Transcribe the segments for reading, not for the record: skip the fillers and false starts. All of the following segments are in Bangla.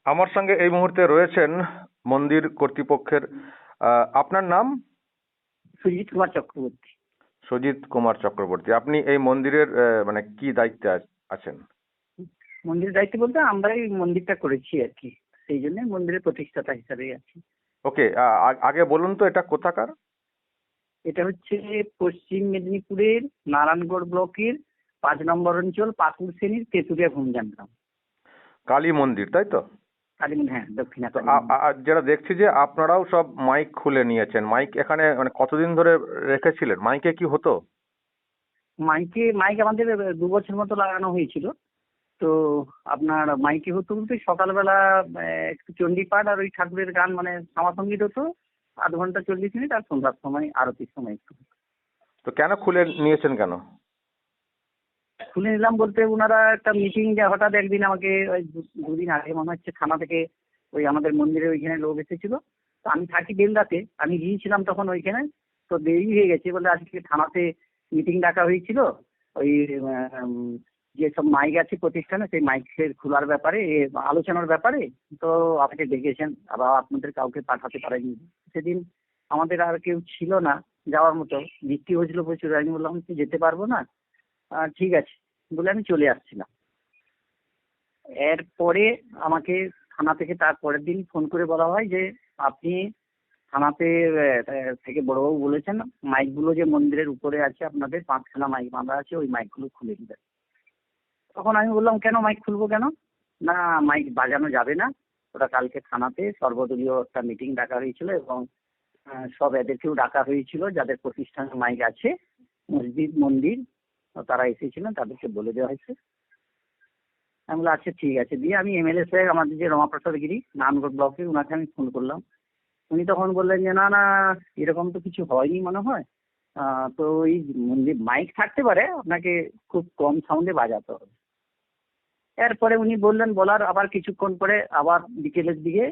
আমার সঙ্গে এই মুহূর্তে রয়েছেন মন্দির কর্তৃপক্ষের। আপনার নাম? সুজিত কুমার চক্রবর্তী। সুজিত কুমার চক্রবর্তী। আপনি এই মন্দিরের মানে কি দায়িত্বে আছেন? মন্দিরের দায়িত্ব বলতে আমরাই মন্দিরটা করেছি আর কি, সেই জন্য মন্দিরের প্রতিষ্ঠাতা হিসাবে আছি। ওকে, আগে বলুন তো এটা কোথাকার? এটা হচ্ছে পশ্চিম মেদিনীপুরের নারায়ণগড় ব্লকের 5 নম্বর অঞ্চল পাকুড় শ্রেণীর তেঁতুলিয়া ভূমজান গ্রাম। কালী মন্দির, তাই তো? কালীমন্দির, হ্যাঁ, দক্ষিণা তো কালী মন্দির। যেটা দেখছি যে আপনারাও সব মাইক খুলে নিয়েছেন। মাইক এখানে মানে কতদিন ধরে রেখেছিলেন? মাইকে কি হতো? মাইক আমাদের 2 বছর মতো লাগানো হয়েছিল। তো আপনার মাইকে হতো বলতে সকালবেলা একটু চণ্ডী পাঠ আর ওই ঠাকুরের গান মানে সমাসঙ্গীত হতো 0.5 ঘন্টা 40 মিনিট, আর সন্ধ্যার সময় আরতির সময় একটু। তো কেন খুলে নিয়েছেন কেন? খুলে নিলাম বলতে ওনারা একটা মিটিং হঠাৎ একদিন আমাকে ওই দুদিন আগে মনে হচ্ছে থানা থেকে ওই আমাদের মন্দিরের ওইখানে লোক এসেছিল। তো আমি থাকি বেলদাতে, আমি গিয়েছিলাম তখন ওইখানে। তো দেরি হয়ে গেছে বলে আজকে থানাতে মিটিং ডাকা হয়েছিল ওই উম, যে সব মাইক আছে প্রতিষ্ঠানে সেই মাইকের খোলার ব্যাপারে আলোচনার ব্যাপারে। তো আমাকে ডেকেছেন, আবার আপনাদের কাউকে পাঠাতে পারেনি সেদিন। আমাদের আর কেউ ছিল না যাওয়ার মতো, বৃষ্টি হয়েছিল প্রচুর। আমি বললাম কি যেতে পারবো না, ঠিক আছে বলে আমি চলে আসছিলাম। এরপরে আমাকে থানা থেকে তার পরের দিন ফোন করে বলা হয় যে আপনি থানাতে থেকে বড়বাবু বলেছেন মাইকগুলো যে মন্দিরের উপরে আছে আপনাদের 5খানা মাইক বাঁধা আছে, ওই মাইকগুলো খুলে দিবেন। তখন আমি বললাম কেন মাইক খুলবো কেন? না, মাইক বাজানো যাবে না, ওটা কালকে থানাতে সর্বদলীয় একটা মিটিং ডাকা হয়েছিল এবং সব এদেরকেও ডাকা হয়েছিল যাদের প্রতিষ্ঠানে মাইক আছে, মসজিদ মন্দির, তারা এসেছিলেন, তাদেরকে বলে দেওয়া হয়েছে। আমি বললাম আচ্ছা ঠিক আছে। দিয়ে আমি এমএলএ সাহেব আমাদের যে রমাপ্রসাদ গিরি নারায়ণগড় ব্লকে, ওনাকে আমি ফোন করলাম। উনি তখন বললেন যে না না, এরকম তো কিছু হয়নি মনে হয়। তো ওই মন্দির মাইক থাকতে পারে, আপনাকে খুব কম সাউন্ডে বাজাতে হবে। এরপরে উনি বললেন, বলার আবার কিছুক্ষণ পরে আবার বিকেলের দিকে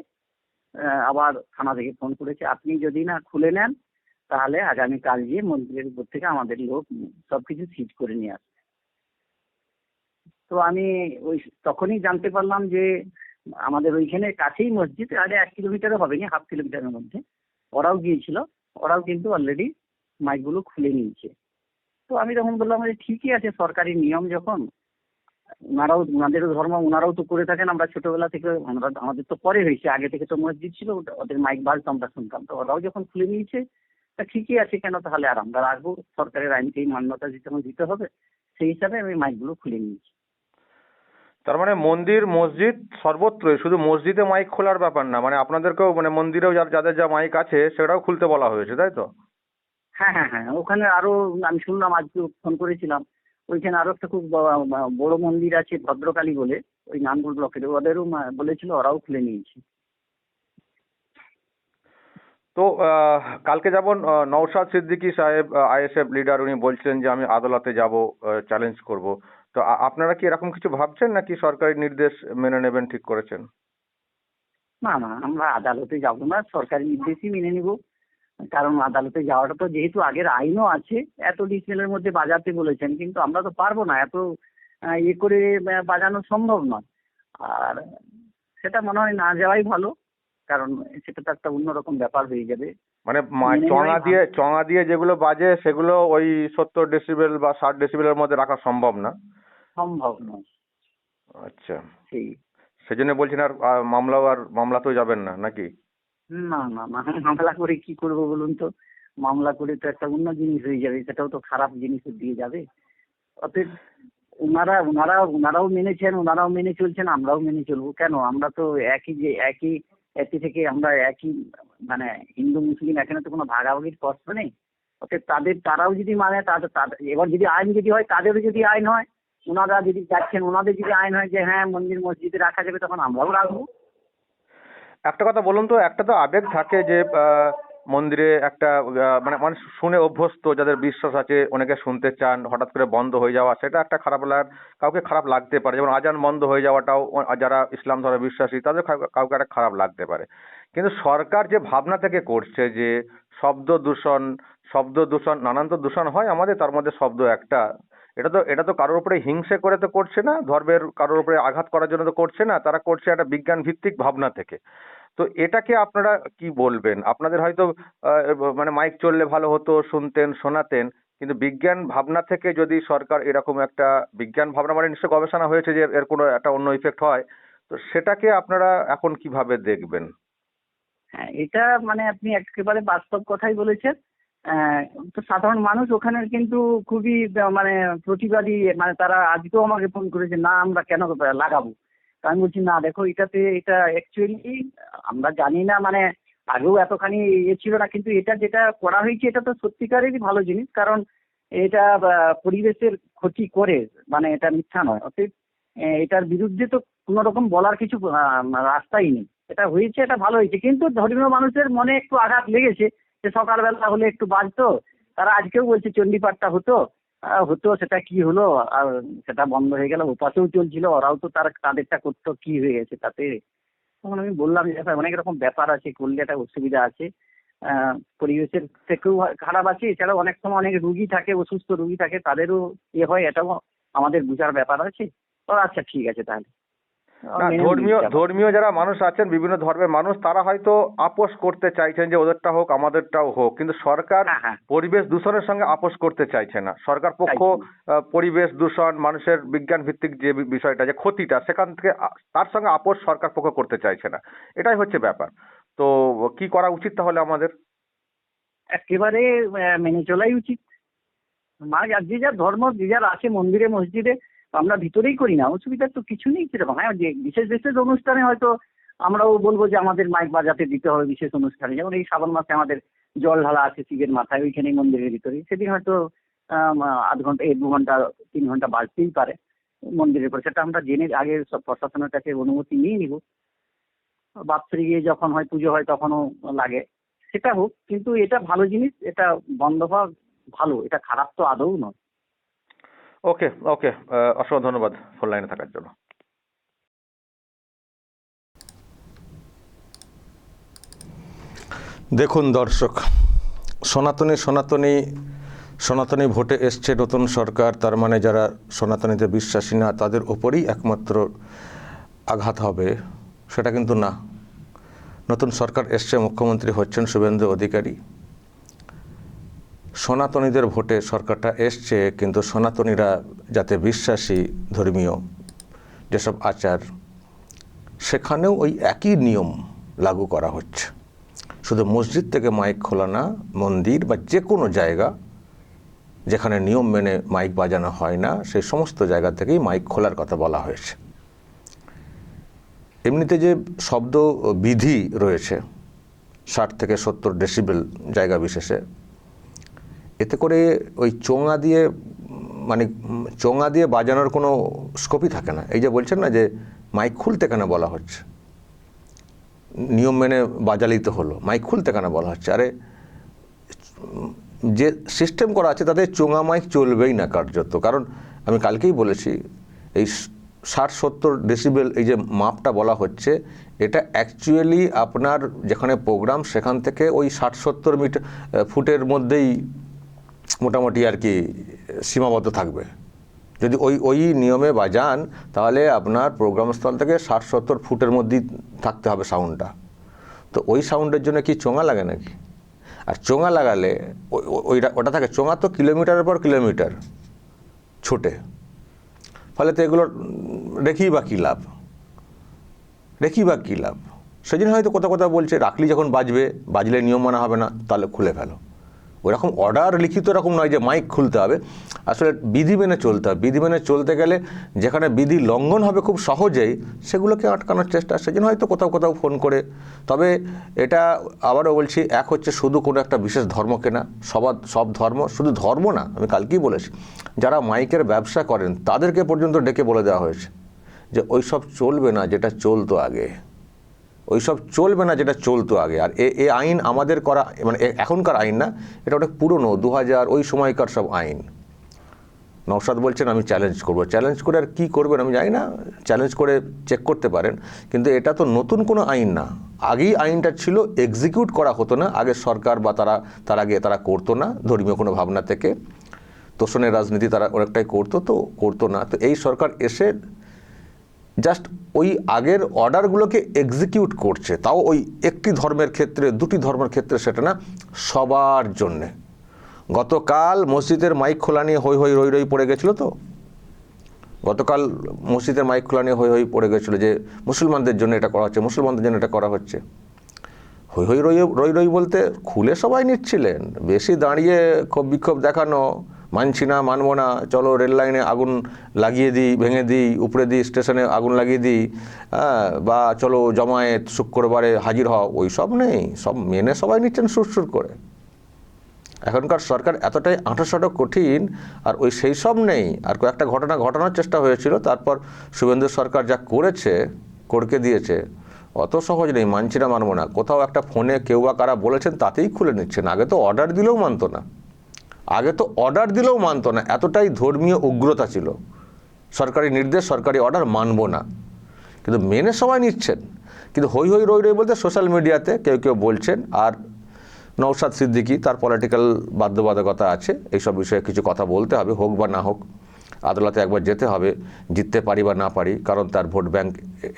আবার থানা থেকে ফোন করেছে, আপনি যদি না খুলে নেন তাহলে আগামীকাল গিয়ে মন্দিরের উপর থেকে আমাদের লোক সবকিছু সিজ করে নিয়ে আসবে। তো আমি ওই তখনই জানতে পারলাম যে আমাদের ওইখানে কাছেই মসজিদ, আরে 1 কিলোমিটারও হবে না, হাফ কিলোমিটারের মধ্যে। ওরাও গিয়েছিল, ওরাও কিন্তু অলরেডি মাইকগুলো খুলে নিয়েছে। তো আমি তখন বললাম যে ঠিকই আছে, সরকারি নিয়ম যখন, ওনারাও ওনাদেরও ধর্ম, ওনারাও তো করে থাকেন, আমরা ছোটবেলা থেকে আমাদের তো পরে হয়েছে, আগে থেকে তো মসজিদ ছিল, ওদের মাইক বাজতো আমরা শুনতাম। তো ওরাও যখন খুলে নিয়েছে তা ঠিকই আছে, কেন তাহলে আর আমরা রাখবো? সরকারের আইনকেই মান্যতা দিতে হবে, সেই হিসাবে আমি মাইকগুলো খুলে নিয়েছি। তার মানে মন্দির মসজিদ সর্বত্রই, শুধু মসজিদে মাইক খোলার ব্যাপার না, মানে আপনাদেরকেও মানে মন্দিরেও যাদের যা মাইক আছে সেটাও খুলতে বলা হয়েছে, তাই তো? হ্যাঁ হ্যাঁ হ্যাঁ, ওখানে আরো আমি শুনলাম, আজকে ফোন করেছিলাম, ওইখানে আরো একটা খুব বড় মন্দির আছে ভদ্রকালী বলে, ওই নানপুর ব্লকের, ওদেরও বলেছিল, ওরাও খুলে নিয়েছে। তো কালকে যেমন নওশাদ সিদ্দিকী সাহেব আইএসএফ লিডার, উনি বলছেন যে আমি আদালতে যাব, চ্যালেঞ্জ করব। তো আপনারা কি এরকম কিছু ভাবছেন নাকি সরকারি নির্দেশ মেনে নেবেন ঠিক করেছেন? না না, আমরা আদালতে যাব না, সরকারি নির্দেশই মেনে নিব। কারণ আদালতে যাওয়াটা তো যেহেতু আগের আইনও আছে, এত ডিসিপ্লিনের মধ্যে বাজাতে বলেছেন, কিন্তু আমরা তো পারবো না, এত ইয়ে করে বাজানো সম্ভব নয়। আর সেটা মনে হয় না যাওয়াই ভালো, কারণ সেটা তো একটা অন্যরকম ব্যাপার হয়ে যাবে। মানে মেনে নেওয়াই চঙা ভালো। দিয়ে চঙা দিয়ে যেগুলো বাজে সেগুলো ওই 70 ডেসিবেল বা 60 ডেসিবেলের মধ্যে রাখা সম্ভব না। সম্ভব নয়। আচ্ছা, সেই সেজন্য বলছেন। আর মামলাতেও যাবেন না নাকি? না না না, মামলা করে কি করব বলুন তো? মামলা করে তো একটা অন্য জিনিস হয়ে যাবে, সেটাও তো খারাপ জিনিসের দিয়ে যাবে। অতএব ওনারাও মেনেছেন, ওনারাও মেনে চলছেন, আমরাও মেনে চলবো কেন? আমরা তো একই একই থেকে আমরা একই, মানে হিন্দু মুসলিম এখানে তো কোনো ভাগাভাগির প্রশ্ন নেই। অতএব তারাও যদি মানে এবার যদি আইন যদি হয়, তাদেরও যদি আইন হয়, ওনারা যদি চাচ্ছেন, ওনাদের যদি আইন হয় যে হ্যাঁ মন্দির মসজিদে রাখা যাবে, তখন আমরাও রাখবো। একটা কথা বলুন তো, একটা তো আবেগ থাকে যে মন্দিরে একটা মানে মানুষ শুনে অভ্যস্ত, যাদের বিশ্বাস আছে, অনেকে শুনতে চান, হঠাৎ করে বন্ধ হয়ে যাওয়া সেটা একটা কাউকে খারাপ লাগতে পারে। যেমন আজান বন্ধ হয়ে যাওয়াটাও যারা ইসলাম ধর্মে বিশ্বাসী তাদের কাউকে একটা খারাপ লাগতে পারে। কিন্তু সরকার যে ভাবনা থেকে করছে যে শব্দ দূষণ, নানান তো দূষণ হয় আমাদের, তার মধ্যে শব্দ একটা, এটা তো কারোর উপরে হিংসে করে তো করছে না, ধর্মের কারোর উপরে আঘাত করার জন্য তো করছে না, তারা করছে একটা বিজ্ঞান ভিত্তিক ভাবনা থেকে। তো এটাকে আপনারা কি বলবেন? আপনাদের হয়তো মানে মাইক চললে ভালো হতো, শুনতেন, শোনাতেন, কিন্তু বিজ্ঞান ভাবনা থেকে যদি সরকার এরকম একটা বিজ্ঞান ভাবনা, মানে নিশ্চয় গবেষণা হয়েছে যে এর কোনো একটা অন্য ইফেক্ট হয়, তো সেটাকে আপনারা এখন কিভাবে দেখবেন? হ্যাঁ, এটা মানে আপনি একেবারে বাস্তব কথাই বলেছেন। আহ, তো সাধারণ মানুষ ওখানে কিন্তু খুবই মানে প্রতিবাদী, মানে তারা আজকেও আমাকে ফোন করেছে, না আমরা কেন লাগাবো। তা আমি বলছি না দেখো, এটা অ্যাকচুয়ালি আমরা জানি না, মানে আগেও এতখানি ছিল না, কিন্তু এটা যেটা করা হয়েছে এটা তো সত্যিকারেরই ভালো জিনিস। কারণ এটা পরিবেশের ক্ষতি করে, মানে এটা মিথ্যা নয়। অতএব এটার বিরুদ্ধে তো কোনো রকম বলার কিছু রাস্তাই নেই। এটা হয়েছে, এটা ভালো হয়েছে, কিন্তু ধর্মীয় মানুষের মনে একটু আঘাত লেগেছে যে সকালবেলা হলে একটু বাজতো। তারা আজকেও বলছে চণ্ডীপাঠটা হতো, হতো, সেটা কি হলো? আর সেটা বন্ধ হয়ে গেল। উপাসেও চলছিল, ওরাও তো তাদেরটা করতো, কি হয়ে গেছে তাতে? তখন আমি বললাম যে স্যার অনেক রকম ব্যাপার আছে, করলে একটা অসুবিধা আছে, পরিবেশের থেকেও খারাপ আছে। এছাড়াও অনেক সময় অনেক রুগী থাকে, অসুস্থ রুগী থাকে, তাদেরও হয়, এটাও আমাদের বুঝার ব্যাপার আছে। তো আচ্ছা ঠিক আছে তাহলে না, মেনে ধর্মীয় নিচ্ছি আবার। ধর্মীয় যারা মানুষ আছেন, বিভিন্ন ধর্মের মানুষ, তারা হয়তো আপোষ করতে চাইছেন যে ওদেরটা হোক আমাদেরটাও হোক, কিন্তু সরকার হ্যাঁ হ্যাঁ, পরিবেশ দূষণের সঙ্গে আপোষ করতে চাইছে না। সরকার পক্ষ চাইছি। পরিবেশ দূষণ, মানুষের বিজ্ঞান ভিত্তিক যে বিষয়টা, যে ক্ষতিটা, সেখান থেকে তার সঙ্গে আপোষ সরকার পক্ষ করতে চাইছে না। এটাই হচ্ছে ব্যাপার। তো কি করা উচিত তাহলে আমাদের? একেবারে মেনে চলাই উচিত। যে যার ধর্ম যে যার আছে, মন্দিরে মসজিদে, আমরা ভিতরেই করি না, অসুবিধার তো কিছু নেই সেরকম। হ্যাঁ, যে বিশেষ বিশেষ অনুষ্ঠানে হয়তো আমরাও বলবো যে আমাদের মাইক বাজাতে দিতে হবে বিশেষ অনুষ্ঠানে, যেমন এই শ্রাবণ মাসে আমাদের জল ঢালা আছে শিবের মাথায়, ওইখানে মন্দিরের ভিতরে, সেদিন হয়তো আধ ঘন্টা 1-2 ঘন্টা 3 ঘন্টা বাজতেই পারে মন্দিরের পরে। সেটা আমরা জেনে আগে সব প্রশাসনের কাছে অনুমতি নিয়ে নিব। বাৎসরিক গিয়ে যখন হয় পুজো হয় তখনও লাগে, সেটা হোক। কিন্তু এটা ভালো জিনিস, এটা বন্ধ হওয়া ভালো, এটা খারাপ তো আদৌ নয়। ওকে, ওকে, অসংখ্য ধন্যবাদ ফোন লাইনে থাকার জন্য। দেখুন দর্শক, সনাতনী ভোটে এসছে নতুন সরকার, তার মানে যারা সনাতনীতে বিশ্বাসী না তাদের ওপরই একমাত্র আঘাত হবে, সেটা কিন্তু না। নতুন সরকার এসছে, মুখ্যমন্ত্রী হচ্ছেন শুভেন্দু অধিকারী। সনাতনীদের ভোটে সরকারটা এসছে, কিন্তু সনাতনীরা যাতে বিশ্বাসী, ধর্মীয় যেসব আচার, সেখানেও ওই একই নিয়ম লাগু করা হচ্ছে। শুধু মসজিদ থেকে মাইক খোলা না, মন্দির বা যে কোনো জায়গা যেখানে নিয়ম মেনে মাইক বাজানো হয় না, সেই সমস্ত জায়গা থেকেই মাইক খোলার কথা বলা হয়েছে। এমনিতে যে শব্দ বিধি রয়েছে 60 থেকে 70 ডেসিবেল জায়গা বিশেষে, এতে করে ওই চোঙা দিয়ে বাজানোর কোনো স্কোপই থাকে না। এই যে বলছেন না যে মাইক খুলতে কেন বলা হচ্ছে, নিয়ম মেনে বাজালেই তো হলো, মাইক খুলতে কেন বলা হচ্ছে? আরে যে সিস্টেম করা আছে তাতে চোঙা মাইক চলবেই না কার্যত। কারণ আমি কালকেই বলেছি, এই 60-70 ডেসিবেল এই যে মাপটা বলা হচ্ছে, এটা অ্যাকচুয়ালি আপনার যেখানে প্রোগ্রাম সেখান থেকে ওই 60-70 ফুটের মধ্যেই মোটামুটি আর কি সীমাবদ্ধ থাকবে। যদি ওই নিয়মে বাজান, তাহলে আপনার প্রোগ্রামস্থল থেকে 60-70 ফুটের মধ্যেই থাকতে হবে সাউন্ডটা। তো ওই সাউন্ডের জন্য কি চোঙা লাগে নাকি? আর চোঙা লাগালে ওটা থাকে, চোঙা তো কিলোমিটারের পর কিলোমিটার ছোটে, ফলে তো এগুলো রেখেই বা কী লাভ? সেজন্য হয়তো কোথাও বলছে রাখলি যখন বাজলে নিয়ম মানা হবে না, তাহলে খুলে ফেলো। ওরকম অর্ডার লিখিত এরকম নয় যে মাইক খুলতে হবে, আসলে বিধি মেনে চলতে হবে। বিধি মেনে চলতে গেলে যেখানে বিধি লঙ্ঘন হবে খুব সহজেই, সেগুলোকে আটকানোর চেষ্টা, সেজন্য হয়তো কোথাও ফোন করে। তবে এটা আবারও বলছি, এক হচ্ছে শুধু কোনো একটা বিশেষ ধর্মকে না, সব ধর্ম, শুধু ধর্ম না, আমি কালকেই বলেছি, যারা মাইকের ব্যবসা করেন তাদেরকে পর্যন্ত ডেকে বলে দেওয়া হয়েছে যে ওইসব চলবে না যেটা চলতো আগে, আর এ আইন আমাদের করা, মানে এখনকার আইন না, এটা অনেক পুরনো, 2000 ওই সময়কার সব আইন। নওশাদ বলছেন আমি চ্যালেঞ্জ করে আর কি করবেন আমি জানি না, চ্যালেঞ্জ করে চেক করতে পারেন, কিন্তু এটা তো নতুন কোনো আইন না। আগেই আইনটা ছিল, এক্সিকিউট করা হতো না আগের সরকার বা তার আগে তারা করতো না ধর্মীয় কোনো ভাবনা থেকে। তোষণের রাজনীতি তারা অনেকটাই করতো না। তো এই সরকার এসে জাস্ট ওই আগের অর্ডারগুলোকে এক্সিকিউট করছে, তাও ওই একটি ধর্মের ক্ষেত্রে, দুটি ধর্মের ক্ষেত্রে, সেটা না, সবার জন্যে। গতকাল মসজিদের মাইক খোলা নিয়ে হই হই রই রই পড়ে গেছিলো তো, গতকাল মসজিদের মাইক খোলা নিয়ে হই হই পড়ে গেছিলো যে মুসলমানদের জন্য এটা করা হচ্ছে, মুসলমানদের জন্য এটা করা হচ্ছে। হই হই রই রই বলতে খুলে সবাই নিচ্ছিলেন, বেশি দাঁড়িয়ে ক্ষোভ বিক্ষোভ দেখানো, মানছি না, মানবো না, চলো রেল লাইনে আগুন লাগিয়ে দিই, ভেঙে দিই, উপরে দিই, স্টেশনে আগুন লাগিয়ে দিই, বা চলো জমায়েত শুক্রবারে হাজির হও, ওই সব নেই, সব মেনে সবাই নিচ্ছেন সুরসুর করে। এখনকার সরকার এতটাই আঁটোসাঁটো কঠিন, আর ওই সেই সব নেই। আর কয়েকটা ঘটনা ঘটানোর চেষ্টা হয়েছিল, তারপর শুভেন্দু সরকার যা করকে দিয়েছে, অত সহজ নেই, মানছি না, মানবো না। কোথাও একটা ফোনে কেউ বা কারা বলেছেন তাতেই খুলে নিচ্ছেন। আগে তো অর্ডার দিলেও মানতো না, এতটাই ধর্মীয় উগ্রতা ছিল। সরকারি নির্দেশ, সরকারি অর্ডার মানবো না, কিন্তু মেনে সবাই নিচ্ছেন। কিন্তু হই হই রই রই বলতে সোশ্যাল মিডিয়াতে কেউ বলছেন, আর নওশাদ সিদ্দিকী, তার পলিটিক্যাল বাধ্যবাধকতা আছে, এইসব বিষয়ে কিছু কথা বলতে হবে, হোক বা না হোক, আদালতে একবার যেতে হবে, জিততে পারি বা না পারি, কারণ তার ভোট ব্যাংক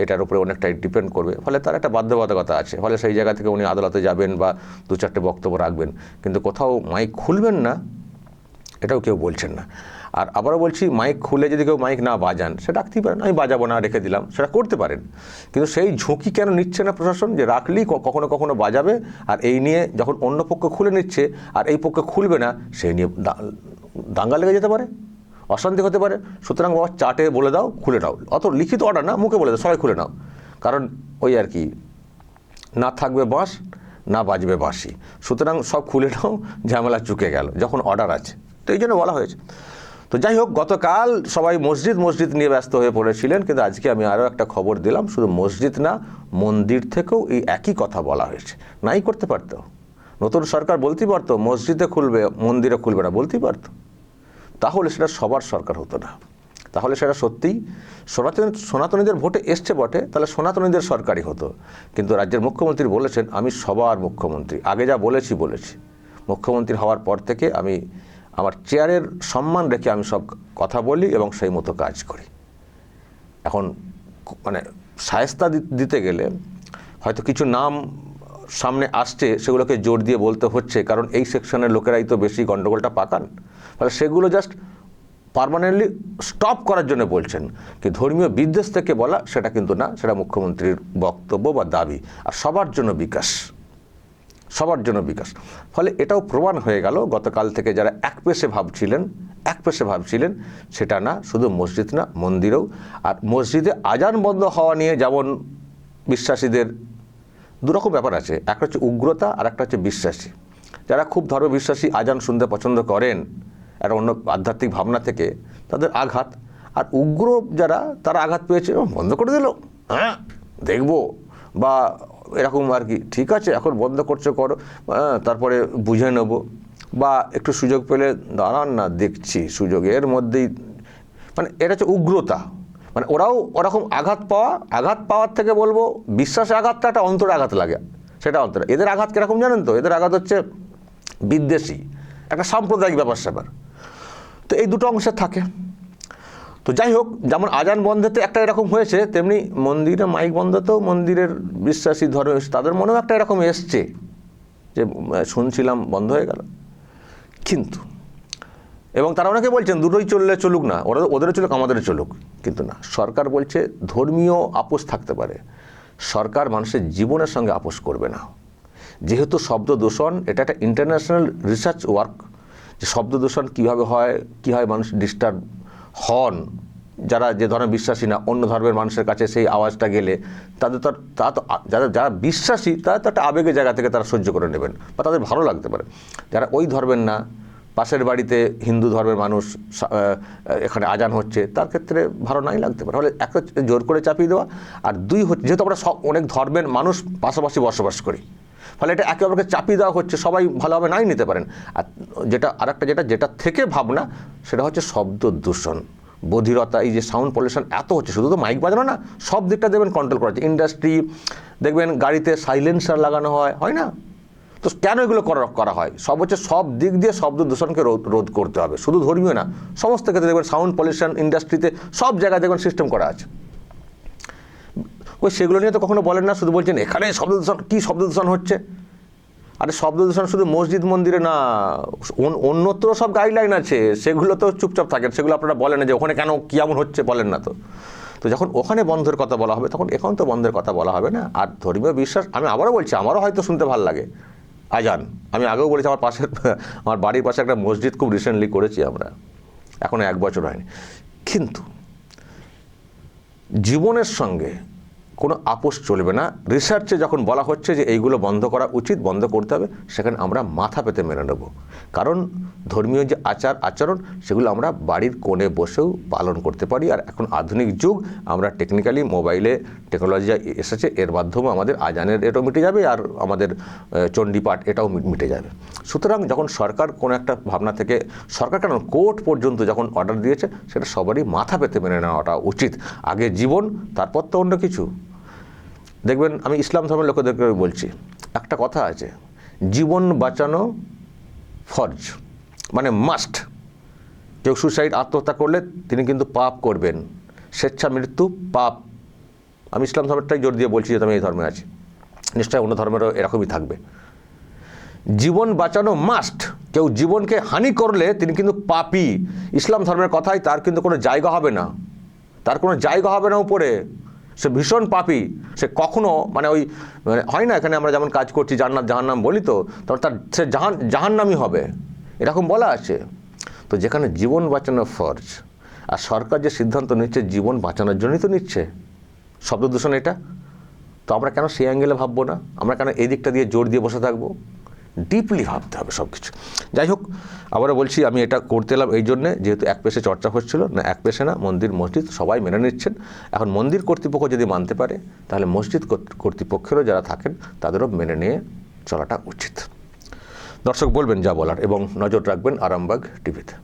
এটার উপরে অনেকটাই ডিপেন্ড করবে। ফলে তার একটা বাধ্যবাধকতা আছে, ফলে সেই জায়গা থেকে উনি আদালতে যাবেন বা দু চারটে বক্তব্য রাখবেন, কিন্তু কোথাও মাইক খুলবেন না, এটাও কেউ বলছেন না। আর আবারও বলছি, মাইক খুলে যদি কেউ মাইক না বাজান, সেটা রাখতেই পারেন, আমি বাজাবো না, রেখে দিলাম, সেটা করতে পারেন। কিন্তু সেই ঝুঁকি কেন নিচ্ছে না প্রশাসন, যে রাখলেই কখনো কখনো বাজাবে, আর এই নিয়ে যখন অন্য পক্ষ খুলে নিচ্ছে আর এই পক্ষ খুলবে না, সেই নিয়ে দাঙ্গা লেগে যেতে পারে, অশান্তি হতে পারে। সুতরাং বাবা চার্টে বলে দাও, খুলে নাও, অত লিখিত অর্ডার না, মুখে বলে দাও সবাই খুলে নাও, কারণ ওই আর কি, না থাকবে বাঁশ, না বাজবে বাঁশি। সুতরাং সব খুলে নাও, ঝামেলা চুকে গেল, যখন অর্ডার আছে। তো এই জন্য বলা হয়েছে। তো যাই হোক, গতকাল সবাই মসজিদ নিয়ে ব্যস্ত হয়ে পড়েছিলেন, কিন্তু আজকে আমি আরও একটা খবর দিলাম, শুধু মসজিদ না, মন্দির থেকেও এই একই কথা বলা হয়েছে। নাই করতে পারতো, নতুন সরকার বলতেই পারতো মসজিদে খুলবে, মন্দিরে খুলবে না, বলতেই পারতো। তাহলে সেটা সবার সরকার হতো না, তাহলে সেটা সত্যিই সনাতনীদের ভোটে এসছে বটে, তাহলে সনাতনীদের সরকারই হতো। কিন্তু রাজ্যের মুখ্যমন্ত্রী বলেছেন, আমি সবার মুখ্যমন্ত্রী, আগে যা বলেছি মুখ্যমন্ত্রী হওয়ার পর থেকে আমি আমার চেয়ারের সম্মান রেখে আমি সব কথা বলি এবং সেই মতো কাজ করি। এখন মানে শায়েস্তা দিতে গেলে হয়তো কিছু নাম সামনে আসছে, সেগুলোকে জোর দিয়ে বলতে হচ্ছে, কারণ এই সেকশনের লোকেরাই তো বেশি গণ্ডগোলটা পাকান। ফলে সেগুলো জাস্ট পার্মানেন্টলি স্টপ করার জন্য বলছেন, কি ধর্মীয় বিদ্বেষ থেকে বলা সেটা কিন্তু না, সেটা মুখ্যমন্ত্রীর বক্তব্য বা দাবি। আর সবার জন্য বিকাশ। ফলে এটাও প্রমাণ হয়ে গেল, গতকাল থেকে যারা এক পেশে ভাবছিলেন সেটা না, শুধু মসজিদ না, মন্দিরেও। আর মসজিদে আজান বন্ধ হওয়া নিয়ে যেমন বিশ্বাসীদের দুরকম ব্যাপার আছে, একটা হচ্ছে উগ্রতা আর একটা হচ্ছে বিশ্বাসী। যারা খুব ধর্মবিশ্বাসী, আজান শুনতে পছন্দ করেন একটা অন্য আধ্যাত্মিক ভাবনা থেকে, তাদের আঘাত। আর উগ্র যারা, তারা আঘাত পেয়েছে, বন্ধ করে দিল, হ্যাঁ দেখবো, বা এরকম আর কি, ঠিক আছে এখন বন্ধ করছো করো, তারপরে বুঝে নেব, বা একটু সুযোগ পেলে দাঁড়ান না দেখছি, সুযোগের মধ্যেই, মানে এটা হচ্ছে উগ্রতা। মানে ওরাও ওরকম আঘাত পাওয়ার থেকে বলবো, বিশ্বাসে আঘাতটা একটা অন্তরে আঘাত লাগে, সেটা অন্তরে। এদের আঘাত কীরকম জানেন তো, এদের আঘাত হচ্ছে বিদ্বেষী, একটা সাম্প্রদায়িক ব্যাপার। তো এই দুটো অংশে থাকে। তো যাই হোক, যেমন আজান বন্ধেতে একটা এরকম হয়েছে, তেমনি মন্দিরে মাইক বন্ধতেও মন্দিরের বিশ্বাসী ধর্ম তাদের মনেও একটা এরকম এসছে যে শুনছিলাম বন্ধ হয়ে গেল। কিন্তু এবং তারা অনেকে বলছেন দুটোই চলুক না, ওদেরও চলুক, আমাদেরও চলুক, কিন্তু না, সরকার বলছে ধর্মীয় আপোষ থাকতে পারে, সরকার মানুষের জীবনের সঙ্গে আপোষ করবে না। যেহেতু শব্দ দূষণ এটা একটা ইন্টারন্যাশনাল রিসার্চ ওয়ার্ক, যে শব্দ দূষণ কীভাবে হয়, কী হয়, মানুষ ডিস্টার্ব হন, যারা যে ধর্মের বিশ্বাসী না, অন্য ধর্মের মানুষের কাছে সেই আওয়াজটা গেলে যারা বিশ্বাসী, তারা তো একটা আবেগের জায়গা থেকে তারা সহ্য করে নেবেন, বা তাদের ভালো লাগতে পারে। যারা ওই ধর্মের না, পাশের বাড়িতে হিন্দু ধর্মের মানুষ এখানে আজান হচ্ছে, তার ক্ষেত্রে ভালো নাই লাগতে পারে। ফলে একটা জোর করে চাপিয়ে দেওয়া, আর দুই হচ্ছে, যেহেতু আমরা অনেক ধর্মের মানুষ পাশাপাশি বসবাস করি, ফলে এটা একে অপরকে চাপিয়ে দেওয়া হচ্ছে, সবাই ভালোভাবে নাই নিতে পারেন। আর যেটা থেকে ভাবনা, সেটা হচ্ছে শব্দ দূষণ, বধিরতা, এই যে সাউন্ড পলিউশন এত হচ্ছে, শুধু তো মাইক বাজানো না, সব দিকটা দেখবেন কন্ট্রোল করা হচ্ছে। ইন্ডাস্ট্রি দেখবেন গাড়িতে সাইলেন্সার লাগানো হয় না, তো কেন এগুলো করা হয়? সব হচ্ছে সব দিক দিয়ে শব্দ দূষণকে রোধ করতে হবে, শুধু ধর্মীয় না, সমস্ত ক্ষেত্রে দেখবেন সাউন্ড পলিউশন ইন্ডাস্ট্রিতে সব জায়গায় দেখবেন সিস্টেম করা আছে। ওই সেগুলো নিয়ে তো কখনো বলেন না, শুধু বলছেন এখানে শব্দ দূষণ। কী শব্দ দূষণ হচ্ছে? আরে শব্দ দূষণ শুধু মসজিদ মন্দিরে না, অন্যত্র সব গাইডলাইন আছে, সেগুলো তো চুপচাপ থাকেন, সেগুলো আপনারা বলেন না যে ওখানে কেন কী এমন হচ্ছে, বলেন না তো। তো যখন ওখানে বন্ধের কথা বলা হবে তখন এখন তো বন্ধের কথা বলা হবে না। আর ধর্মীয় বিশ্বাস, আমি আবারও বলছি, আমারও হয়তো শুনতে ভালো লাগে আজান। আমি আগেও বলেছি, আমার বাড়ির পাশে একটা মসজিদ খুব রিসেন্টলি করেছি আমরা, এখনো 1 বছর হয়নি। কিন্তু জীবনের সঙ্গে কোনো আপোষ চলবে না। রিসার্চে যখন বলা হচ্ছে যে এইগুলো বন্ধ করা উচিত, বন্ধ করতে হবে, সেখানে আমরা মাথা পেতে মেনে নেব। কারণ ধর্মীয় যে আচরণ সেগুলো আমরা বাড়ির কোণে বসেও পালন করতে পারি। আর এখন আধুনিক যুগ, আমরা টেকনিক্যালি মোবাইলে টেকনোলজি এসেছে, এর মাধ্যমে আমাদের আজানের এটাও মিটে যাবে, আর আমাদের চণ্ডীপাঠ এটাও মিটে যাবে। সুতরাং যখন সরকার কোনো একটা ভাবনা থেকে, সরকার কেন কোর্ট পর্যন্ত যখন অর্ডার দিয়েছে, সেটা সবারই মাথা পেতে মেনে নেওয়াটা উচিত। আগে জীবন, তারপর তো অন্য কিছু। দেখবেন, আমি ইসলাম ধর্মের লোকেদেরকে বলছি, একটা কথা আছে, জীবন বাঁচানো ফরজ, মানে মাস্ট। কেউ সুসাইড, আত্মহত্যা করলে তিনি কিন্তু পাপ করবেন, স্বেচ্ছা মৃত্যু পাপ। আমি ইসলাম ধর্মেরটাই জোর দিয়ে বলছি, যে আমি এই ধর্মে আছি, নিশ্চয়ই অন্য ধর্মেরও এরকমই থাকবে। জীবন বাঁচানো মাস্ট। কেউ জীবনকে হানি করলে তিনি কিন্তু পাপী। ইসলাম ধর্মের কথায় তার কিন্তু কোনো জায়গা হবে না, তার কোনো জায়গা হবে না উপরে, সে ভীষণ পাপী। সে কখনো মানে হয় না, এখানে আমরা যেমন কাজ করছি জান্নাত জাহান্নাম বলি, তো তার সে জাহান্নামই হবে, এরকম বলা আছে। তো যেখানে জীবন বাঁচানো ফরজ, আর সরকার যে সিদ্ধান্ত নিচ্ছে জীবন বাঁচানোর জন্যই তো নিচ্ছে, শব্দ দূষণ এটা, তো আমরা কেন সেই অ্যাঙ্গেলে ভাববো না? আমরা কেন এই দিকটা দিয়ে জোর দিয়ে বসে থাকবো? ডিপলি ভাবতে হবে সব কিছু। যাই হোক, আবারও বলছি, আমি এটা করতে এলাম এই জন্যে, যেহেতু এক পেশে চর্চা হচ্ছিল না, এক পেশে না, মন্দির মসজিদ সবাই মেনে নিচ্ছেন। এখন মন্দির কর্তৃপক্ষ যদি মানতে পারে, তাহলে মসজিদ কর্তৃপক্ষেরও যারা থাকেন তাদেরও মেনে নিয়ে চলাটা উচিত। দর্শক বলবেন যা বলার, এবং নজর রাখবেন আরামবাগ টিভিতে।